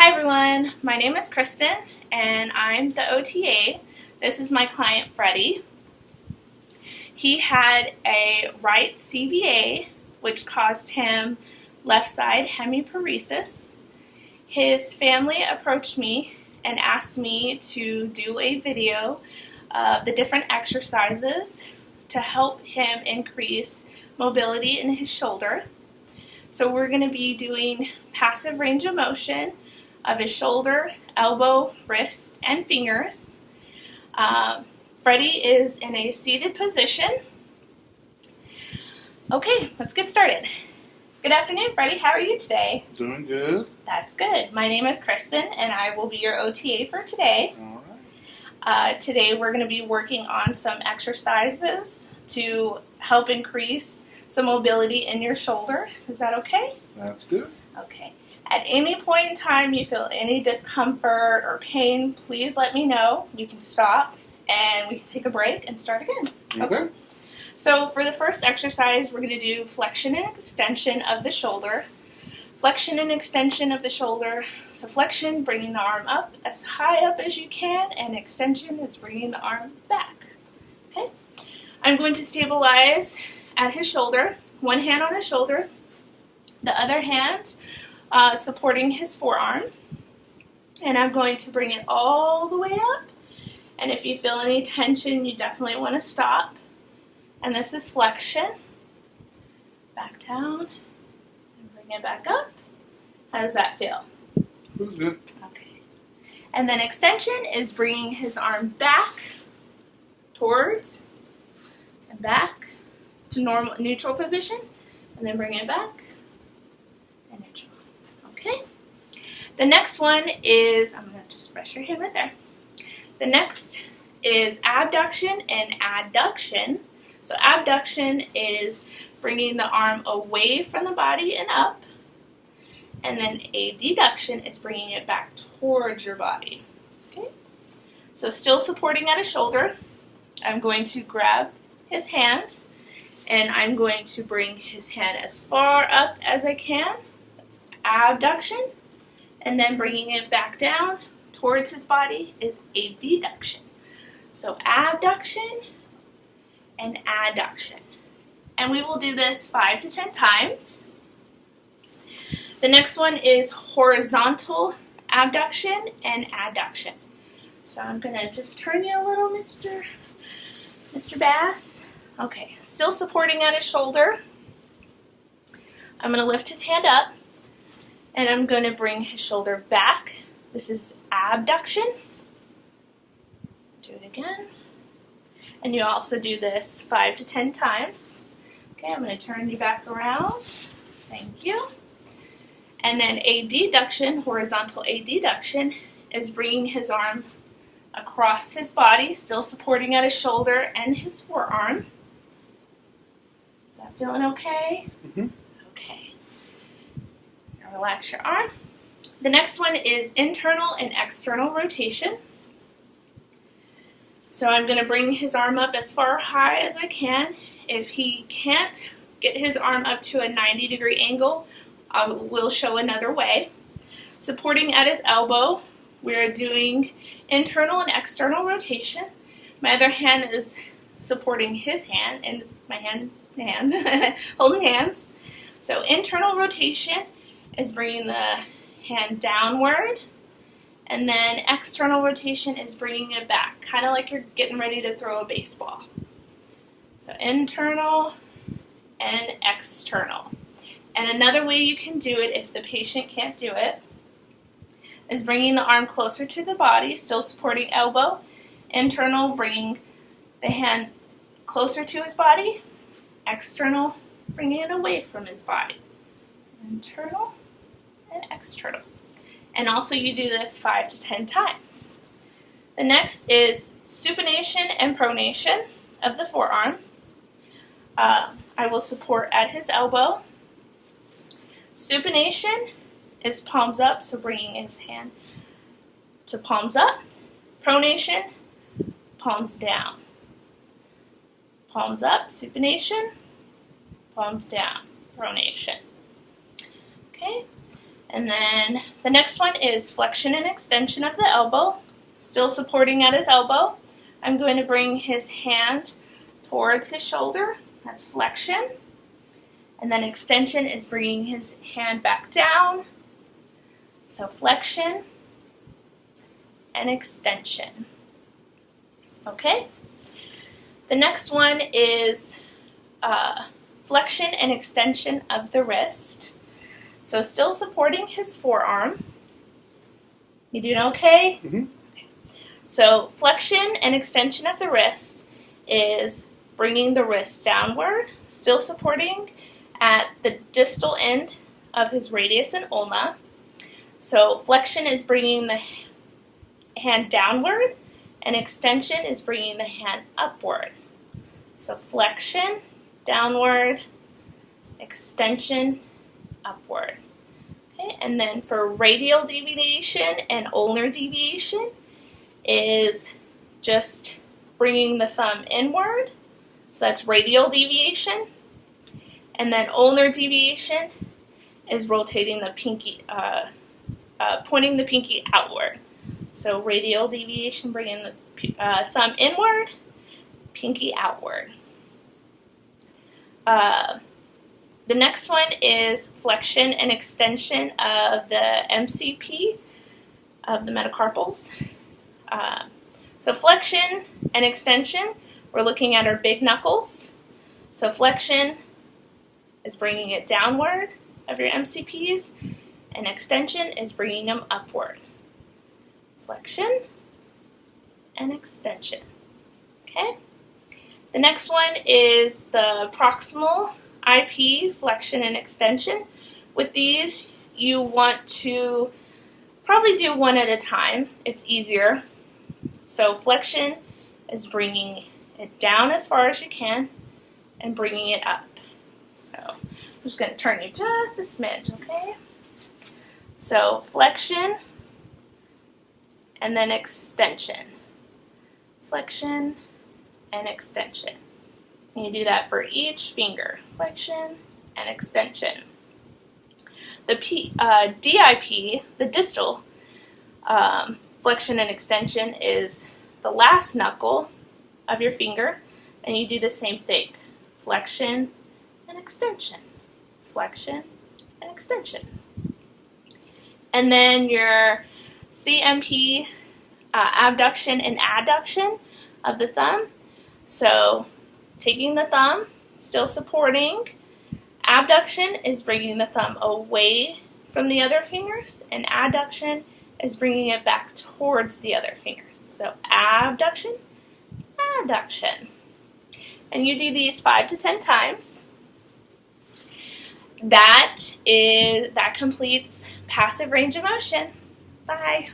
Hi everyone, my name is Kristen and I'm the OTA. This is my client Freddie. He had a right CVA which caused him left side hemiparesis. His family approached me and asked me to do a video of the different exercises to help him increase mobility in his shoulder. So we're going to be doing passive range of motion of his shoulder, elbow, wrist, and fingers. Freddie is in a seated position. Okay, let's get started. Good afternoon, Freddie. How are you today? Doing good. That's good. My name is Kristen, and I will be your OTA for today. All right. Today we're going to be working on some exercises to help increase some mobility in your shoulder. Is that okay? That's good. Okay. At any point in time you feel any discomfort or pain, please let me know. We can stop and we can take a break and start again. Okay. So for the first exercise, we're going to do flexion and extension of the shoulder. Flexion and extension of the shoulder. So flexion, bringing the arm up as high up as you can, and extension is bringing the arm back. Okay. I'm going to stabilize at his shoulder, one hand on his shoulder, the other hand supporting his forearm, and I'm going to bring it all the way up, and if you feel any tension you definitely want to stop. And this is flexion, back down and bring it back up. How does that feel? Feels good. Okay. And then extension is bringing his arm back towards and back to normal neutral position, and then bring it back and neutral. Okay. The next one is, I'm going to just brush your hand right there. The next is abduction and adduction. So abduction is bringing the arm away from the body and up, and then a deduction is bringing it back towards your body. Okay. So still supporting at his shoulder, I'm going to grab his hand and I'm going to bring his hand as far up as I can. That's abduction. And then bringing it back down towards his body is a deduction. So abduction and adduction. And we will do this 5 to 10 times. The next one is horizontal abduction and adduction. So I'm going to just turn you a little, Mr. Bass. Okay, still supporting at his shoulder. I'm going to lift his hand up, and I'm going to bring his shoulder back. This is abduction. Do it again. And you also do this 5 to 10 times. Okay, I'm going to turn you back around. Thank you. And then a deduction, horizontal adduction, is bringing his arm across his body, still supporting at his shoulder and his forearm. Is that feeling okay? Mm-hmm. Okay. Now relax your arm. The next one is internal and external rotation. So I'm going to bring his arm up as far high as I can. If he can't get his arm up to a 90-degree angle, I will show another way. Supporting at his elbow, we're doing internal and external rotation. My other hand is supporting his hand, and my hand, holding hands. So internal rotation is bringing the hand downward, and then external rotation is bringing it back, kind of like you're getting ready to throw a baseball. So internal and external. And another way you can do it if the patient can't do it is bringing the arm closer to the body, still supporting elbow. Internal, bringing the hand closer to his body. External, bringing it away from his body. Internal and external. And also you do this 5 to 10 times. The next is supination and pronation of the forearm. I will support at his elbow. Supination is palms up, so bringing his hand to palms up. Pronation, palms down. Palms up, supination, palms down, pronation. Okay, And then the next one is flexion and extension of the elbow, still supporting at his elbow. I'm going to bring his hand towards his shoulder, that's flexion. And then extension is bringing his hand back down, so flexion and extension. Okay? The next one is flexion and extension of the wrist. So still supporting his forearm. You doing okay? Mm-hmm. Okay. So flexion and extension of the wrist is bringing the wrist downward, still supporting at the distal end of his radius and ulna. So flexion is bringing the hand downward, and extension is bringing the hand upward. So flexion, downward, extension, upward. Okay, and then for radial deviation and ulnar deviation is just bringing the thumb inward. So that's radial deviation. And then ulnar deviation is rotating the pinky, pointing the pinky outward. So radial deviation, bringing the thumb inward, pinky outward. The next one is flexion and extension of the MCP, of the metacarpals. So flexion and extension, we're looking at our big knuckles. So flexion is bringing it downward of your MCPs, and extension is bringing them upward. Flexion and extension. Okay? The next one is the proximal IP, flexion and extension. With these, you want to probably do one at a time. It's easier. So flexion is bringing it down as far as you can and bringing it up. So I'm just going to turn you just a smidge, okay? So flexion and then extension. Flexion and extension. And you do that for each finger. Flexion and extension. The DIP, the distal flexion and extension, is the last knuckle of your finger, and you do the same thing. Flexion and extension. Flexion and extension. And then your CMP, abduction and adduction of the thumb. So taking the thumb, still supporting. Abduction is bringing the thumb away from the other fingers, and adduction is bringing it back towards the other fingers. So abduction, adduction. And you do these 5 to 10 times. That completes passive range of motion. Bye.